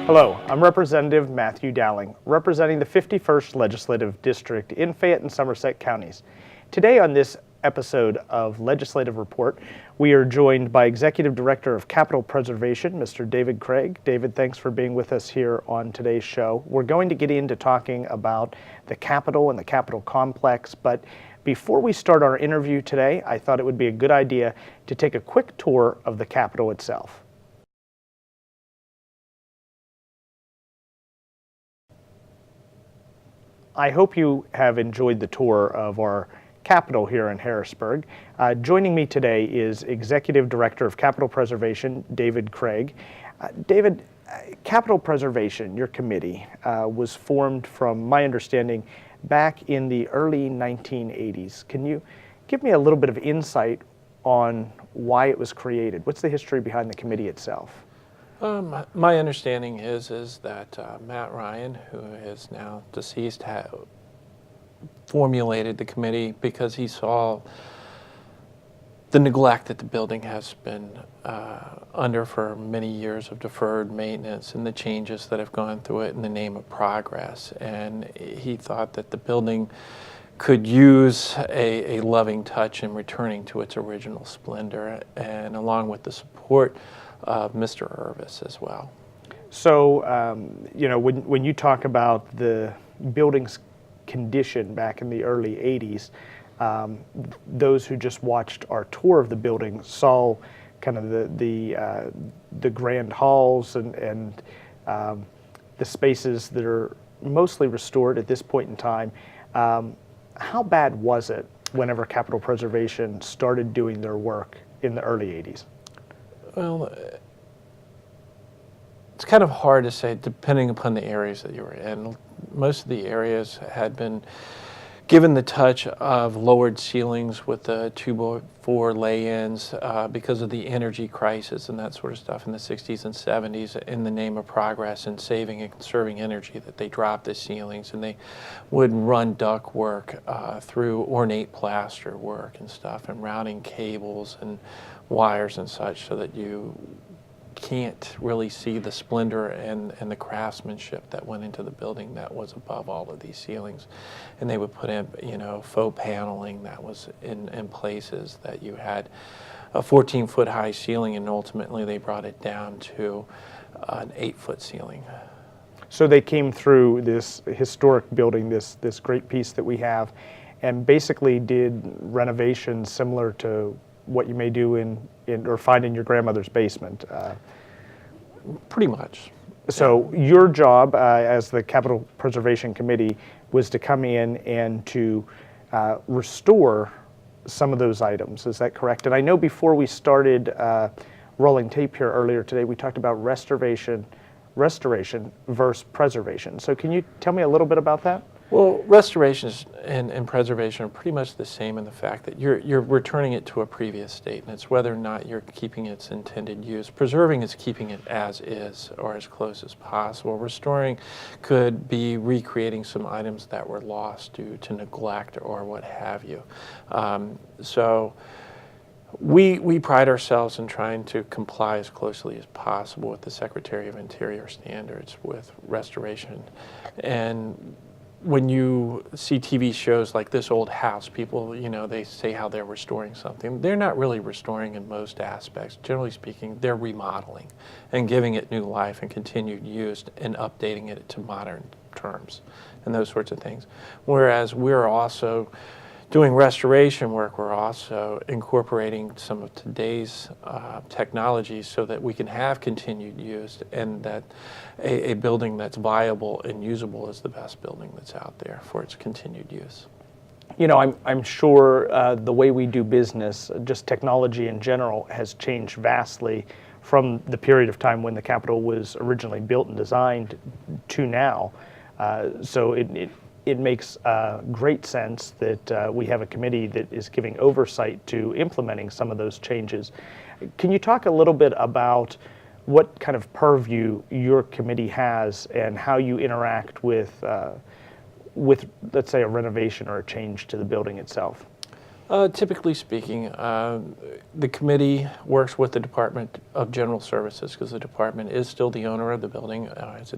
Hello, I'm Representative Matthew Dowling, representing the 51st Legislative District in Fayette and Somerset counties. Today on this episode of Legislative Report, we are joined by Executive Director of Capital Preservation, Mr. David Craig. David, thanks for being with us here on today's show. We're going to get into talking about the Capitol and the Capitol complex, but before we start our interview today, I thought it would be a good idea to take a quick tour of the Capitol itself. I hope you have enjoyed the tour of our Capitol here in Harrisburg. Joining me today is Executive Director of Capital Preservation, David Craig. David, Capital Preservation, your committee, was formed, from my understanding, back in the early 1980s. Can you give me a little bit of insight on why it was created? What's the history behind the committee itself? My understanding is that Matt Ryan, who is now deceased, formulated the committee because he saw the neglect that the building has been under for many years of deferred maintenance and the changes that have gone through it in the name of progress. And he thought that the building could use a loving touch in returning to its original splendor, and along with the support of Mr. Irvis as well. So, when you talk about the building's condition back in the early 80s, those who just watched our tour of the building saw kind of the grand halls and the spaces that are mostly restored at this point in time. How bad was it whenever Capital Preservation started doing their work in the early 80s? Well, it's kind of hard to say depending upon the areas that you were in. Most of the areas had been given the touch of lowered ceilings with the 2x4 lay-ins because of the energy crisis and that sort of stuff in the 60s and 70s in the name of progress and saving and conserving energy, that they dropped the ceilings and they would run duct work through ornate plaster work and stuff, and routing cables and wires and such, so that you can't really see the splendor and the craftsmanship that went into the building that was above all of these ceilings. And they would put in, faux paneling that was in places that you had a 14-foot high ceiling, and ultimately they brought it down to an 8-foot ceiling. So they came through this historic building, this great piece that we have, and basically did renovations similar to what you may do in or find in your grandmother's basement. Pretty much. So your job as the Capital Preservation Committee was to come in and to restore some of those items. Is that correct? And I know before we started rolling tape here earlier today, we talked about restoration versus preservation. So can you tell me a little bit about that? Well, restoration and preservation are pretty much the same in the fact that you're returning it to a previous state, and it's whether or not you're keeping its intended use. Preserving is keeping it as is or as close as possible. Restoring could be recreating some items that were lost due to neglect or what have you. So we pride ourselves in trying to comply as closely as possible with the Secretary of Interior standards with restoration. And when you see TV shows like This Old House, people, they say how they're restoring something. They're not really restoring in most aspects. Generally speaking, they're remodeling and giving it new life and continued use and updating it to modern terms and those sorts of things. Whereas we're also doing restoration work, we're also incorporating some of today's technologies so that we can have continued use, and that a building that's viable and usable is the best building that's out there for its continued use. I'm sure the way we do business, just technology in general, has changed vastly from the period of time when the Capitol was originally built and designed to now. So it makes great sense that we have a committee that is giving oversight to implementing some of those changes. Can you talk a little bit about what kind of purview your committee has and how you interact with let's say, a renovation or a change to the building itself? Typically speaking, the committee works with the Department of General Services because the department is still the owner of the building.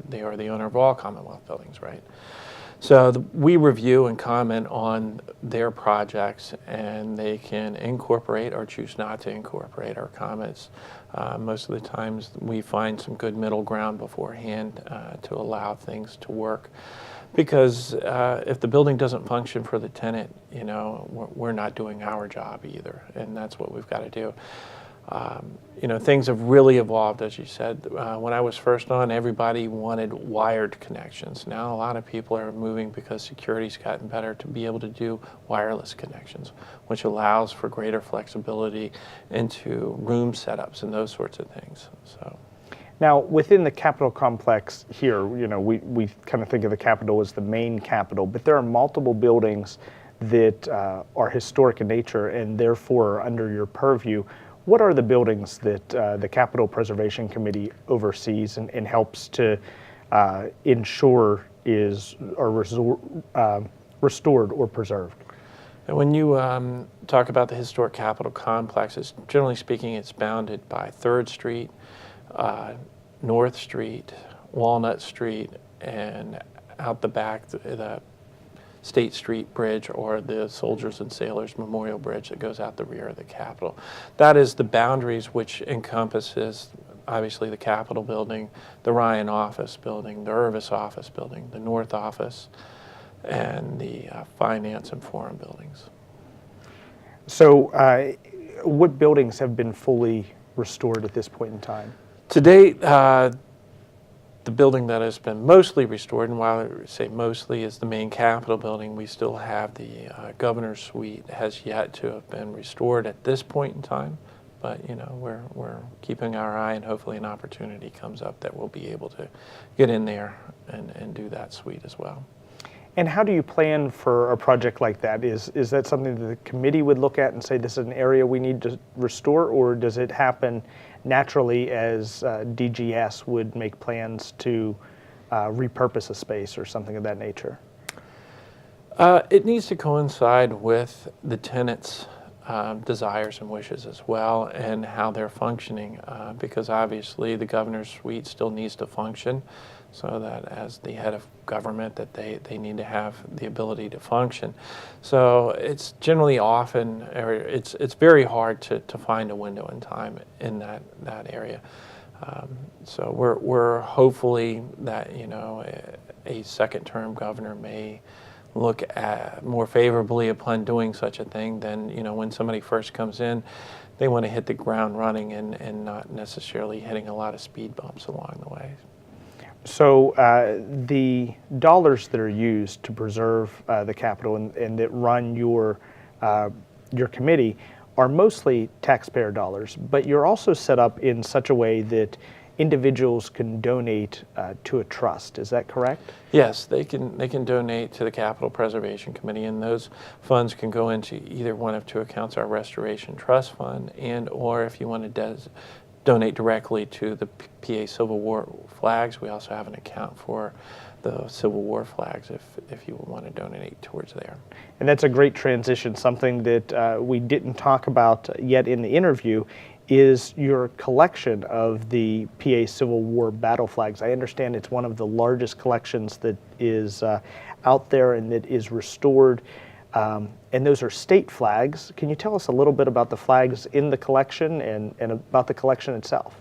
They are the owner of all Commonwealth buildings, right? So we review and comment on their projects, and they can incorporate or choose not to incorporate our comments. Most of the times we find some good middle ground beforehand to allow things to work. Because if the building doesn't function for the tenant, you know, we're not doing our job either, and that's what we've got to do. You know, things have really evolved, as you said. When I was first on, everybody wanted wired connections. Now a lot of people are moving because security's gotten better to be able to do wireless connections, which allows for greater flexibility into room setups and those sorts of things. So. Now, within the Capitol complex here, you know, we kind of think of the Capitol as the main Capitol, but there are multiple buildings that are historic in nature and therefore are under your purview. What are the buildings that the Capitol Preservation Committee oversees and helps to ensure are restored or preserved? And when you talk about the historic Capitol complexes, generally speaking, it's bounded by 3rd Street, North Street, Walnut Street, and out the back, the State Street Bridge, or the Soldiers and Sailors Memorial Bridge that goes out the rear of the Capitol. That is the boundaries which encompasses, obviously, the Capitol building, the Ryan office building, the Irvis office building, the North office, and the Finance and Forum buildings. So what buildings have been fully restored at this point in time? To date, the building that has been mostly restored, and while I say mostly, is the main Capitol building. We still have the Governor's Suite has yet to have been restored at this point in time. But you know, we're keeping our eye, and hopefully an opportunity comes up that we'll be able to get in there and do that suite as well. And how do you plan for a project like that? Is that something that the committee would look at and say this is an area we need to restore, or does it happen naturally as DGS would make plans to repurpose a space or something of that nature? It needs to coincide with the tenant's desires and wishes as well, and how they're functioning, because obviously the Governor's Suite still needs to function, so that as the head of government that they need to have the ability to function. So it's generally often, or it's very hard to find a window in time in that area. So we're hopefully that, you know, a second-term governor may look at more favorably upon doing such a thing than, you know, when somebody first comes in, they want to hit the ground running and not necessarily hitting a lot of speed bumps along the way. So the dollars that are used to preserve the Capitol and that run your committee are mostly taxpayer dollars, but you're also set up in such a way that individuals can donate to a trust. Is that correct? Yes, they can donate to the Capitol Preservation Committee, and those funds can go into either one of two accounts: our Restoration Trust Fund, and or if you want to donate directly to the PA Civil War flags, we also have an account for the Civil War flags if you want to donate towards there. And that's a great transition. Something that we didn't talk about yet in the interview is your collection of the PA Civil War battle flags. I understand it's one of the largest collections that is out there and that is restored. And those are state flags. Can you tell us a little bit about the flags in the collection and about the collection itself?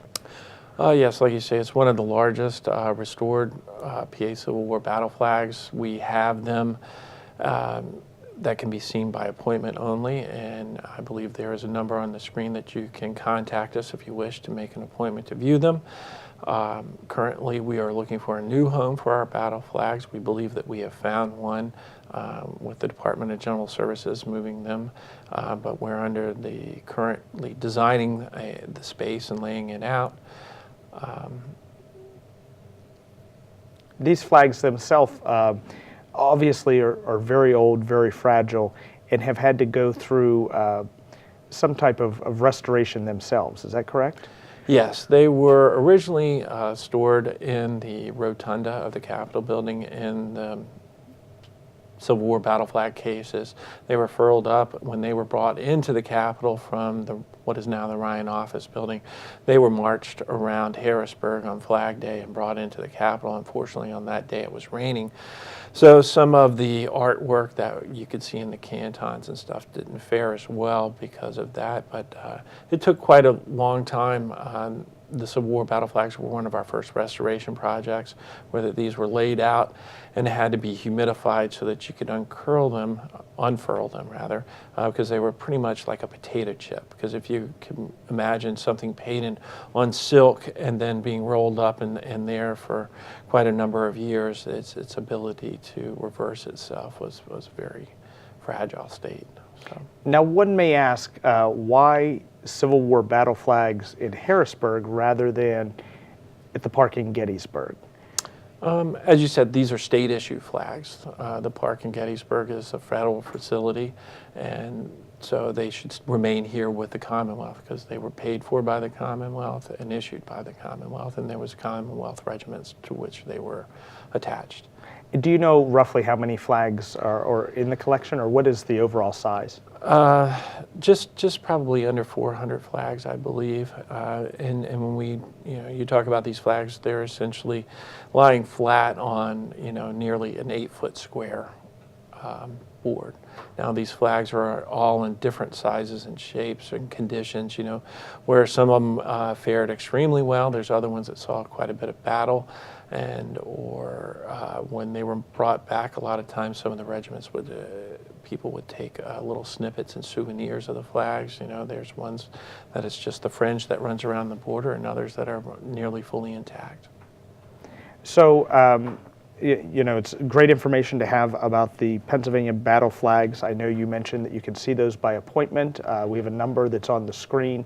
Yes, like you say, it's one of the largest restored PA Civil War battle flags. We have them that can be seen by appointment only, and I believe there is a number on the screen that you can contact us if you wish to make an appointment to view them. Currently, we are looking for a new home for our battle flags. We believe that we have found one with the Department of General Services moving them, but we're currently designing the space and laying it out. These flags themselves obviously are very old, very fragile, and have had to go through some type of restoration themselves. Is that correct? Yes, they were originally stored in the rotunda of the Capitol building in the Civil War battle flag cases. They were furled up when they were brought into the Capitol from what is now the Ryan Office Building. They were marched around Harrisburg on Flag Day and brought into the Capitol. Unfortunately, on that day it was raining, so some of the artwork that you could see in the cantons and stuff didn't fare as well because of that. But it took quite a long time. The Civil War battle flags were one of our first restoration projects, where these were laid out and had to be humidified so that you could unfurl them, because they were pretty much like a potato chip. Because if you can imagine something painted on silk and then being rolled up in there for quite a number of years, its ability to reverse itself was a very fragile state. So. Now, one may ask why Civil War battle flags in Harrisburg rather than at the park in Gettysburg? As you said, these are state issue flags. The park in Gettysburg is a federal facility, and so they should remain here with the Commonwealth because they were paid for by the Commonwealth and issued by the Commonwealth, and there was Commonwealth regiments to which they were attached. Do you know roughly how many flags are in the collection, or what is the overall size? Just probably under 400 flags, I believe. And when you talk about these flags, they're essentially lying flat on, nearly an 8-foot square board. Now, these flags are all in different sizes and shapes and conditions, where some of them fared extremely well. There's other ones that saw quite a bit of battle, or when they were brought back, a lot of times some of the regiments people would take little snippets and souvenirs of the flags. There's ones that it's just the fringe that runs around the border, and others that are nearly fully intact. So, it's great information to have about the Pennsylvania battle flags. I know you mentioned that you can see those by appointment. We have a number that's on the screen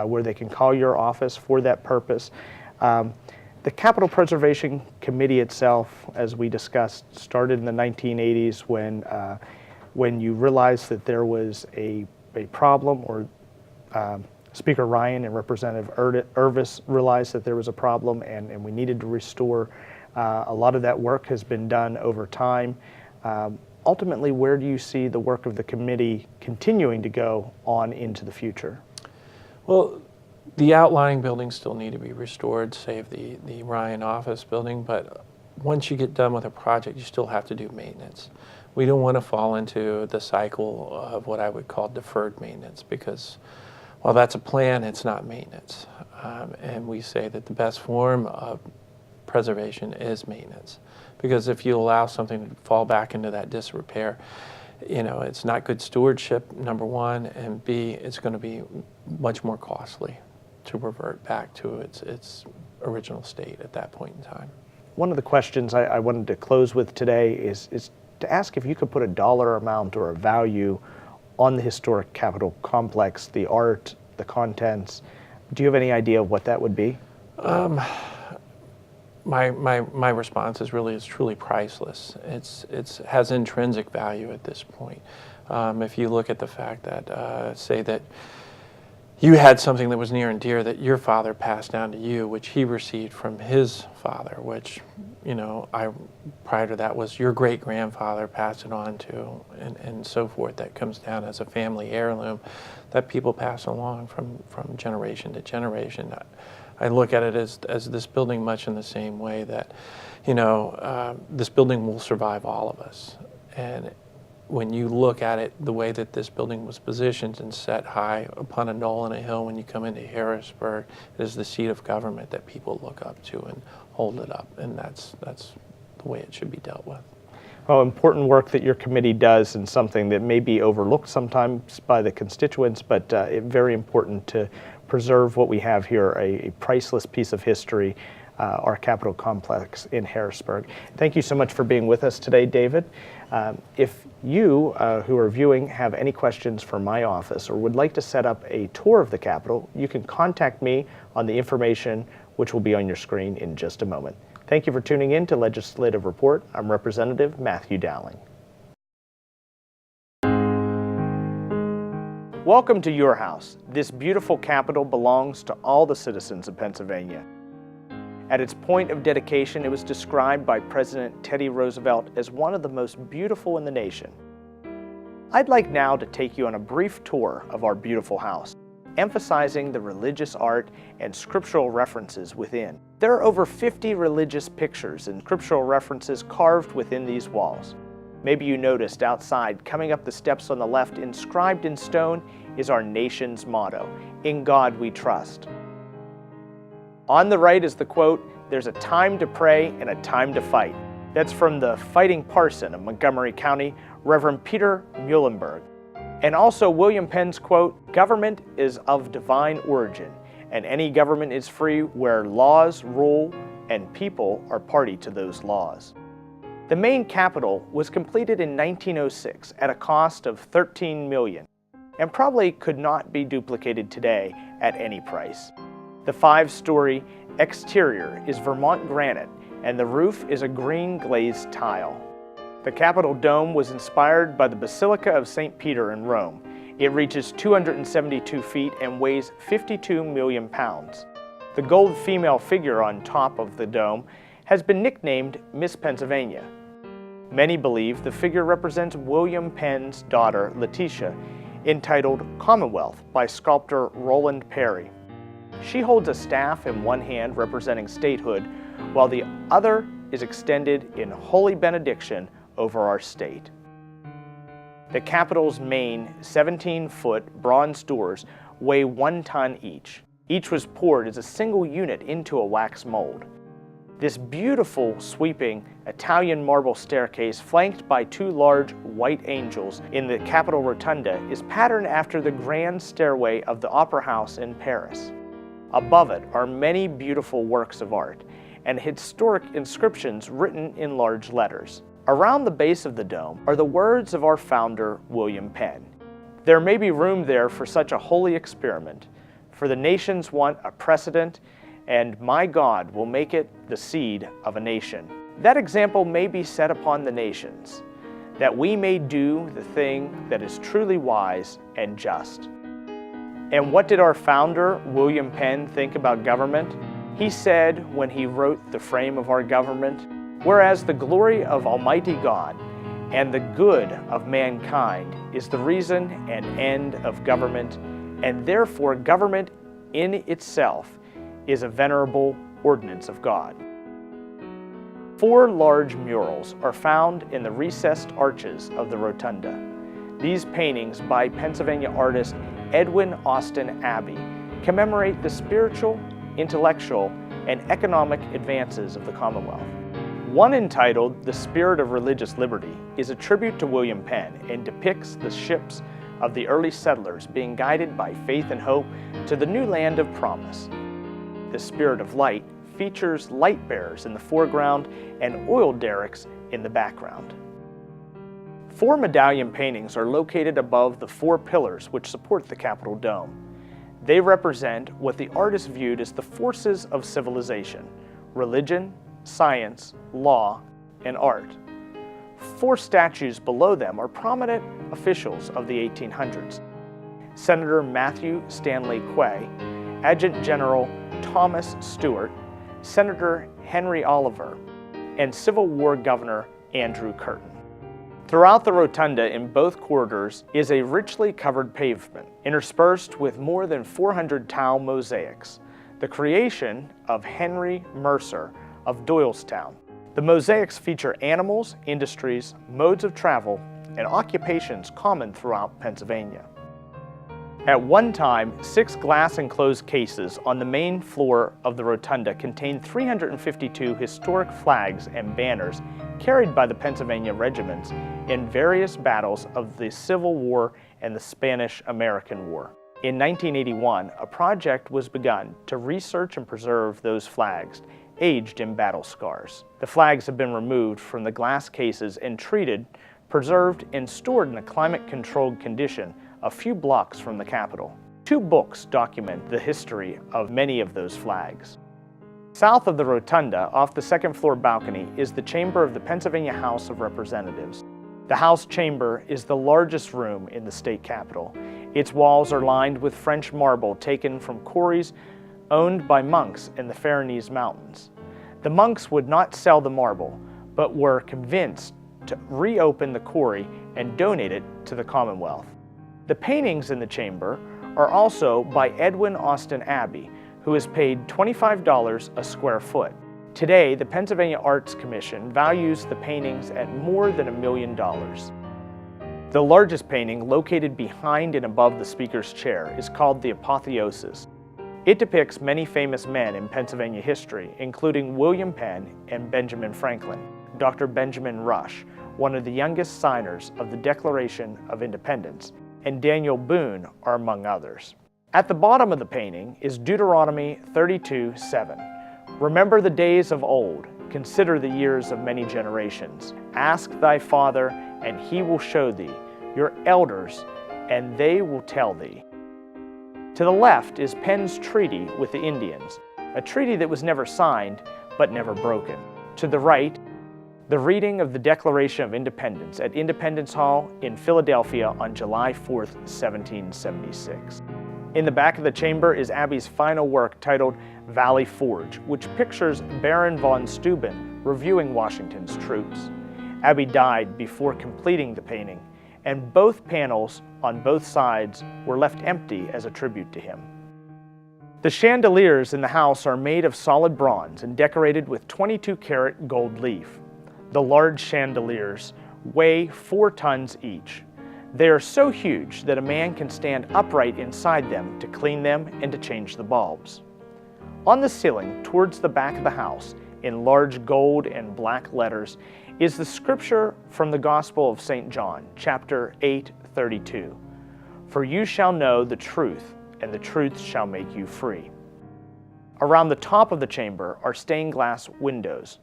where they can call your office for that purpose. The Capitol Preservation Committee itself, as we discussed, started in the 1980s when you realized that there was a problem, or Speaker Ryan and Representative Irvis realized that there was a problem, and we needed to restore. A lot of that work has been done over time. Ultimately, where do you see the work of the committee continuing to go on into the future? Well, the outlying buildings still need to be restored, save the Ryan office building, but once you get done with a project, you still have to do maintenance. We don't want to fall into the cycle of what I would call deferred maintenance, because while that's a plan, it's not maintenance. And we say that the best form of preservation is maintenance, because if you allow something to fall back into that disrepair, it's not good stewardship, number one, and B, it's going to be much more costly to revert back to its original state at that point in time. One of the questions I wanted to close with today is to ask if you could put a dollar amount or a value on the historic Capitol complex, the art, the contents. Do you have any idea of what that would be? My response is really, it's truly priceless. It has intrinsic value at this point. If you look at the fact that, say that you had something that was near and dear that your father passed down to you, which he received from his father, which, prior to that was your great-grandfather passed it on to, and so forth. That comes down as a family heirloom that people pass along from generation to generation. I look at it as this building much in the same way that, this building will survive all of us. And when you look at it, the way that this building was positioned and set high upon a knoll and a hill when you come into Harrisburg, it is the seat of government that people look up to and hold it up, and that's the way it should be dealt with. Well, important work that your committee does, and something that may be overlooked sometimes by the constituents, but very important to preserve what we have here, a priceless piece of history, our Capitol complex in Harrisburg. Thank you so much for being with us today, David. If you who are viewing have any questions for my office or would like to set up a tour of the Capitol, you can contact me on the information which will be on your screen in just a moment. Thank you for tuning in to Legislative Report. I'm Representative Matthew Dowling. Welcome to your house. This beautiful Capitol belongs to all the citizens of Pennsylvania. At its point of dedication, it was described by President Teddy Roosevelt as one of the most beautiful in the nation. I'd like now to take you on a brief tour of our beautiful house, emphasizing the religious art and scriptural references within. There are over 50 religious pictures and scriptural references carved within these walls. Maybe you noticed outside, coming up the steps on the left, inscribed in stone, is our nation's motto, "In God we trust." On the right is the quote, "There's a time to pray and a time to fight." That's from the fighting parson of Montgomery County, Reverend Peter Muhlenberg. And also William Penn's quote, "Government is of divine origin, and any government is free where laws rule and people are party to those laws." The main Capitol was completed in 1906 at a cost of $13 million, and probably could not be duplicated today at any price. The 5-story exterior is Vermont granite, and the roof is a green glazed tile. The Capitol dome was inspired by the Basilica of St. Peter in Rome. It reaches 272 feet and weighs 52 million pounds. The gold female figure on top of the dome has been nicknamed Miss Pennsylvania. Many believe the figure represents William Penn's daughter, Letitia, entitled Commonwealth by sculptor Roland Perry. She holds a staff in one hand representing statehood, while the other is extended in holy benediction over our state. The Capitol's main 17-foot bronze doors weigh 1 ton each. Each was poured as a single unit into a wax mold. This beautiful, sweeping Italian marble staircase, flanked by 2 large white angels in the Capitol Rotunda, is patterned after the grand stairway of the Opera House in Paris. Above it are many beautiful works of art and historic inscriptions written in large letters. Around the base of the dome are the words of our founder, William Penn. There may be room there for such a holy experiment, for the nations want a precedent, and my God will make it the seed of a nation. That example may be set upon the nations, that we may do the thing that is truly wise and just. And what did our founder, William Penn, think about government? He said when he wrote the frame of our government, "Whereas the glory of Almighty God and the good of mankind is the reason and end of government, and therefore government in itself is a venerable ordinance of God." 4 large murals are found in the recessed arches of the rotunda. These paintings by Pennsylvania artist Edwin Austin Abbey commemorate the spiritual, intellectual, and economic advances of the Commonwealth. One, entitled "The Spirit of Religious Liberty," is a tribute to William Penn and depicts the ships of the early settlers being guided by faith and hope to the new land of promise. The Spirit of Light features light bearers in the foreground and oil derricks in the background. 4 medallion paintings are located above the 4 pillars which support the Capitol dome. They represent what the artist viewed as the forces of civilization: religion, science, law, and art. 4 statues below them are prominent officials of the 1800s. Senator Matthew Stanley Quay, Adjutant General Thomas Stewart, Senator Henry Oliver, and Civil War Governor Andrew Curtin. Throughout the rotunda in both corridors is a richly covered pavement, interspersed with more than 400 tile mosaics, the creation of Henry Mercer of Doylestown. The mosaics feature animals, industries, modes of travel, and occupations common throughout Pennsylvania. At one time, 6 glass-enclosed cases on the main floor of the rotunda contained 352 historic flags and banners carried by the Pennsylvania regiments in various battles of the Civil War and the Spanish-American War. In 1981, a project was begun to research and preserve those flags aged in battle scars. The flags have been removed from the glass cases and treated, preserved, and stored in a climate-controlled condition a few blocks from the Capitol. 2 books document the history of many of those flags. South of the rotunda, off the 2nd floor balcony, is the chamber of the Pennsylvania House of Representatives. The House chamber is the largest room in the state capitol. Its walls are lined with French marble taken from quarries owned by monks in the Pyrenees Mountains. The monks would not sell the marble, but were convinced to reopen the quarry and donate it to the Commonwealth. The paintings in the chamber are also by Edwin Austin Abbey, who is paid $25 a square foot. Today, the Pennsylvania Arts Commission values the paintings at more than $1 million. The largest painting, located behind and above the speaker's chair, is called the Apotheosis. It depicts many famous men in Pennsylvania history, including William Penn and Benjamin Franklin, Dr. Benjamin Rush, one of the youngest signers of the Declaration of Independence, and Daniel Boone are among others. At the bottom of the painting is Deuteronomy 32:7. Remember the days of old, consider the years of many generations. Ask thy father, and he will show thee, your elders, and they will tell thee. To the left is Penn's treaty with the Indians, a treaty that was never signed, but never broken. To the right, the reading of the Declaration of Independence at Independence Hall in Philadelphia on July 4, 1776. In the back of the chamber is Abbey's final work titled Valley Forge, which pictures Baron von Steuben reviewing Washington's troops. Abbey died before completing the painting, and both panels on both sides were left empty as a tribute to him. The chandeliers in the house are made of solid bronze and decorated with 22-karat gold leaf. The large chandeliers weigh 4 tons each. They are so huge that a man can stand upright inside them to clean them and to change the bulbs. On the ceiling, towards the back of the house, in large gold and black letters, is the scripture from the Gospel of St. John, chapter 8:32. For you shall know the truth, and the truth shall make you free. Around the top of the chamber are stained glass windows.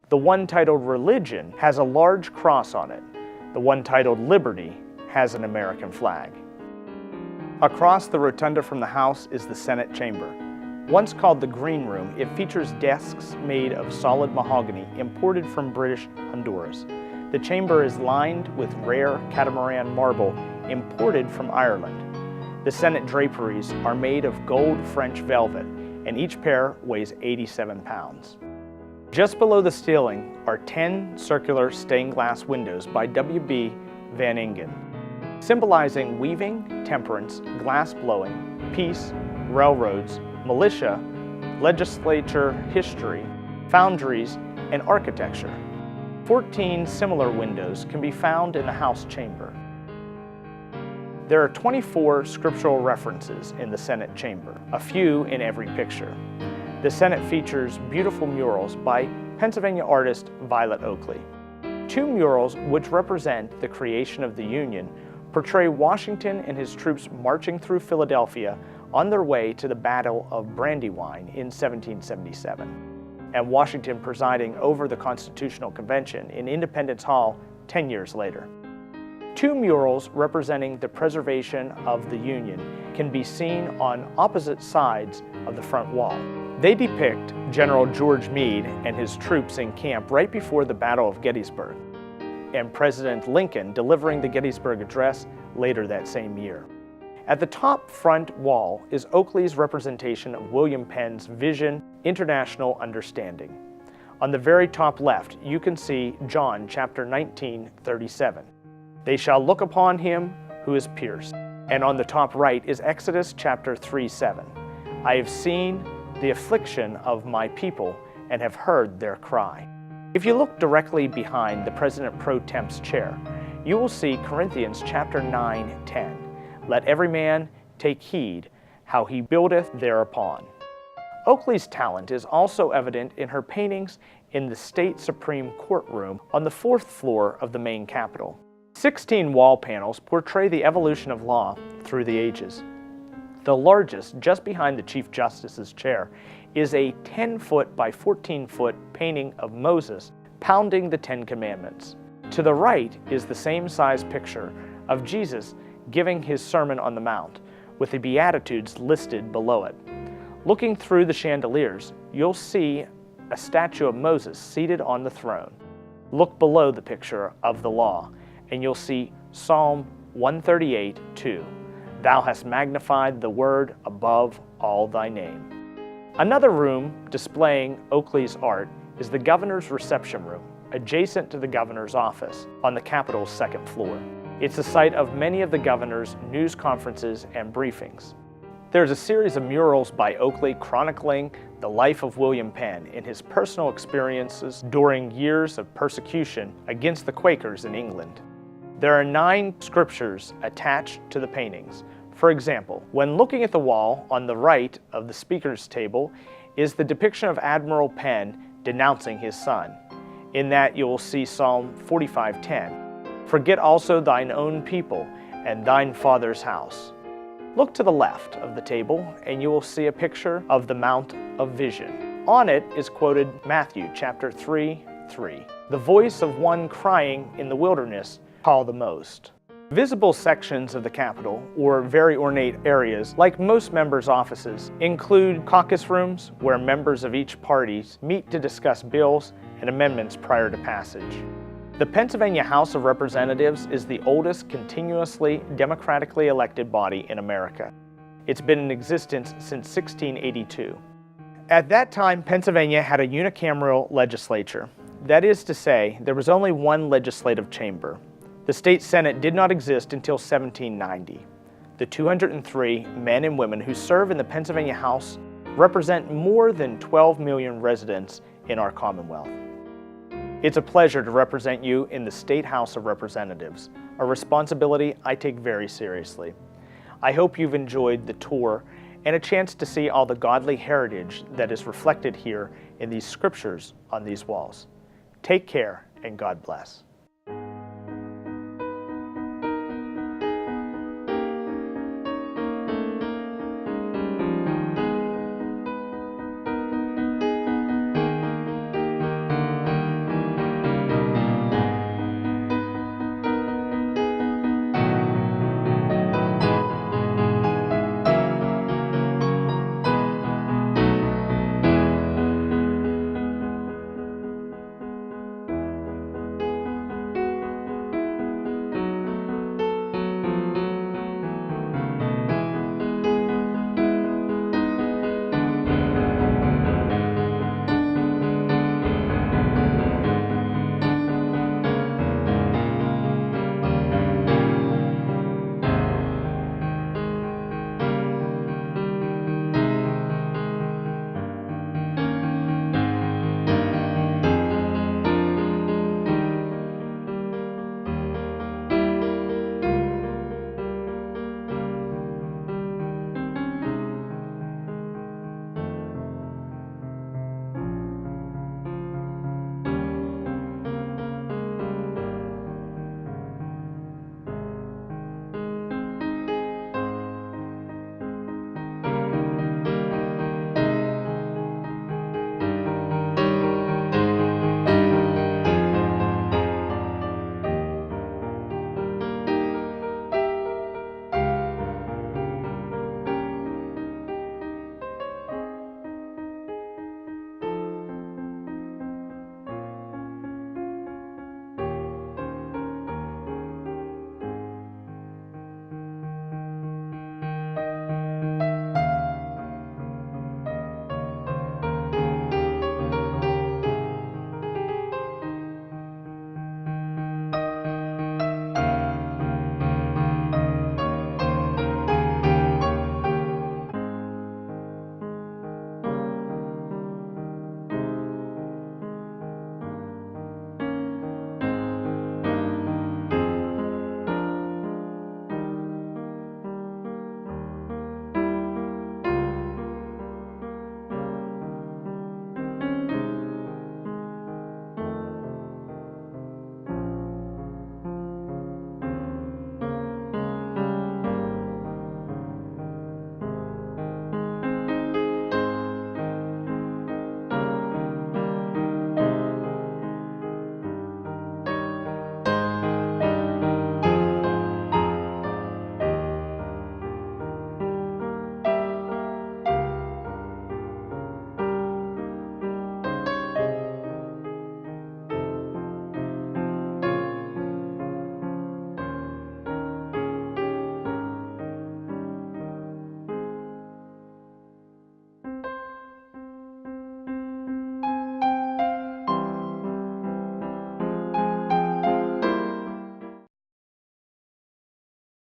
The one titled Religion has a large cross on it. The one titled Liberty has an American flag. Across the rotunda from the house is the Senate chamber. Once called the Green Room, it features desks made of solid mahogany imported from British Honduras. The chamber is lined with rare catamaran marble imported from Ireland. The Senate draperies are made of gold French velvet, and each pair weighs 87 pounds. Just below the ceiling are 10 circular stained glass windows by W.B. Van Ingen, symbolizing weaving, temperance, glass blowing, peace, railroads, militia, legislature history, foundries, and architecture. 14 similar windows can be found in the house chamber. There are 24 scriptural references in the Senate chamber, a few in every picture. The Senate features beautiful murals by Pennsylvania artist Violet Oakley. 2 murals, which represent the creation of the Union, portray Washington and his troops marching through Philadelphia on their way to the Battle of Brandywine in 1777, and Washington presiding over the Constitutional Convention in Independence Hall 10 years later. 2 murals representing the preservation of the Union can be seen on opposite sides of the front wall. They depict General George Meade and his troops in camp right before the Battle of Gettysburg, and President Lincoln delivering the Gettysburg Address later that same year. At the top front wall is Oakley's representation of William Penn's vision, International Understanding. On the very top left, you can see John chapter 19:37. They shall look upon him who is pierced. And on the top right is Exodus chapter 3:7. I have seen the affliction of my people and have heard their cry. If you look directly behind the President Pro Temp's chair, you will see Corinthians chapter 9:10. Let every man take heed how he buildeth thereupon. Oakley's talent is also evident in her paintings in the State Supreme Court room on the 4th floor of the main Capitol. 16 wall panels portray the evolution of law through the ages. The largest, just behind the Chief Justice's chair, is a 10-foot by 14-foot painting of Moses pounding the 10 Commandments. To the right is the same size picture of Jesus giving his Sermon on the Mount, with the Beatitudes listed below it. Looking through the chandeliers, you'll see a statue of Moses seated on the throne. Look below the picture of the law, and you'll see Psalm 138:2. Thou hast magnified the word above all thy name. Another room displaying Oakley's art is the governor's reception room, adjacent to the governor's office on the Capitol's second floor. It's the site of many of the governor's news conferences and briefings. There's a series of murals by Oakley chronicling the life of William Penn and his personal experiences during years of persecution against the Quakers in England. There are 9 scriptures attached to the paintings. For example, when looking at the wall on the right of the speaker's table is the depiction of Admiral Penn denouncing his son. In that you will see Psalm 45:10. Forget also thine own people and thine father's house. Look to the left of the table and you will see a picture of the Mount of Vision. On it is quoted Matthew chapter 3:3. The voice of one crying in the wilderness, call the most. Visible sections of the Capitol, or very ornate areas, like most members' offices, include caucus rooms where members of each party meet to discuss bills and amendments prior to passage. The Pennsylvania House of Representatives is the oldest continuously democratically elected body in America. It's been in existence since 1682. At that time, Pennsylvania had a unicameral legislature. That is to say, there was only one legislative chamber. The state Senate did not exist until 1790. The 203 men and women who serve in the Pennsylvania House represent more than 12 million residents in our Commonwealth. It's a pleasure to represent you in the State House of Representatives, a responsibility I take very seriously. I hope you've enjoyed the tour and a chance to see all the godly heritage that is reflected here in these scriptures on these walls. Take care and God bless.